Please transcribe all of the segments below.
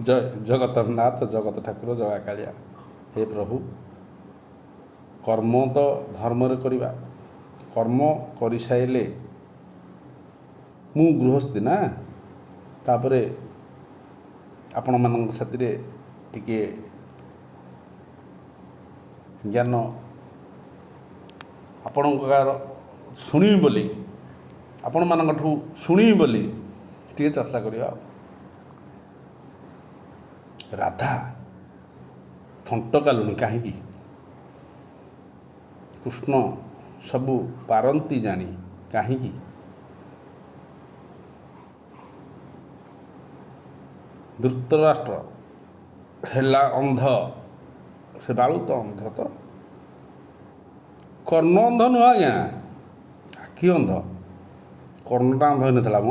ଜୟ ଜଗତରନାଥ ଜଗତ ଠାକୁର ଜଗା କାଳିଆ। ହେ ପ୍ରଭୁ, କର୍ମ ତ ଧର୍ମରେ କରିବା, କର୍ମ କରିସାରିଲେ ମୁଁ ଗୃହସ୍ଥି ନା, ତାପରେ ଆପଣମାନଙ୍କ ସାଥିରେ ଟିକିଏ ଜ୍ଞାନ ଆପଣଙ୍କର ଶୁଣିବି ବୋଲି, ଆପଣମାନଙ୍କଠୁ ଶୁଣିବି ବୋଲି ଟିକେ ଚର୍ଚ୍ଚା କରିବା। ରାଧା ଥଣ୍ଟ କାଲୁଣି କାହିଁକି? କୃଷ୍ଣ ସବୁ ପାରନ୍ତି ଜାଣି କାହିଁକି? ଧୃତରାଷ୍ଟ୍ର ହେଲା ଅନ୍ଧ, ସେ ବାଳୁ ତ ଅନ୍ଧ, ତ କର୍ଣ୍ଣ ଅନ୍ଧ ନୁହଁ ଆଜ୍ଞା, ଆଖି ଅନ୍ଧ। କର୍ଣ୍ଣଟା ଅନ୍ଧ ହୋଇନଥିଲା ମ।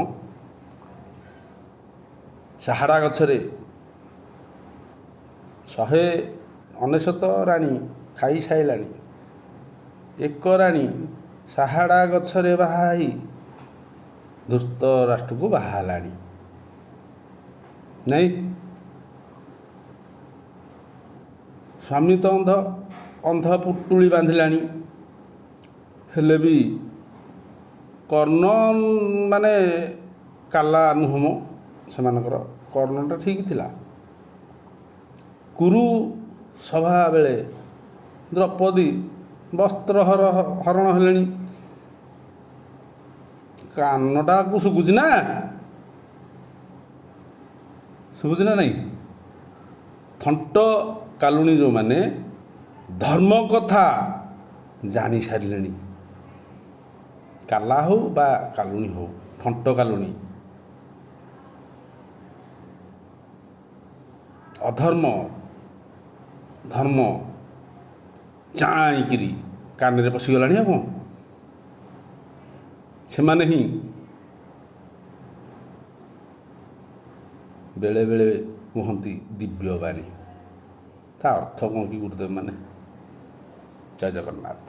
ସାହାଡ଼ା ଗଛରେ 199 ରାଣୀ ଖାଇସାରିଲାଣି, ଏକ ରାଣୀ ସାହାଡ଼ା ଗଛରେ ବାହା ହେଇ ଧୃତରାଷ୍ଟ୍ରକୁ ବାହା ହେଲାଣି ନାଇଁ। ସ୍ୱାମୀ ତ ଅନ୍ଧ, ଅନ୍ଧ ପୁଟୁଳି ବାନ୍ଧିଲାଣି, ହେଲେ ବି କର୍ଣ୍ଣ ମାନେ କାଲା ନୁହଁ, ସେମାନଙ୍କର କର୍ଣ୍ଣଟା ଠିକ୍ ଥିଲା। କୁରୁ ସଭା ବେଳେ ଦ୍ରୌପଦୀ ବସ୍ତ୍ର ହରଣ ହେଲେଣି, କାନଟାକୁ ଶୁଭୁଛି ନା, ଶୁଭୁଛି ନା ନାହିଁ? ଥଣ୍ଟ କାଲୁଣି ଯେଉଁମାନେ ଧର୍ମ କଥା ଜାଣି ସାରିଲେଣି, କାଲା ହଉ ବା କାଲୁଣି ହଉ, ଥଣ୍ଟ କାଲୁଣି ଅଧର୍ମ ଧର୍ମ ଚାଇଁକିରି କାନରେ ପଶିଗଲାଣି। ଆଉ କ'ଣ? ସେମାନେ ହିଁ ବେଳେ ବେଳେ କୁହନ୍ତି ଦିବ୍ୟବାଣୀ। ତା ଅର୍ଥ କ'ଣ କି ଗୁରୁଦେବ ମାନେ? ଜୟ ଜଗନ୍ନାଥ।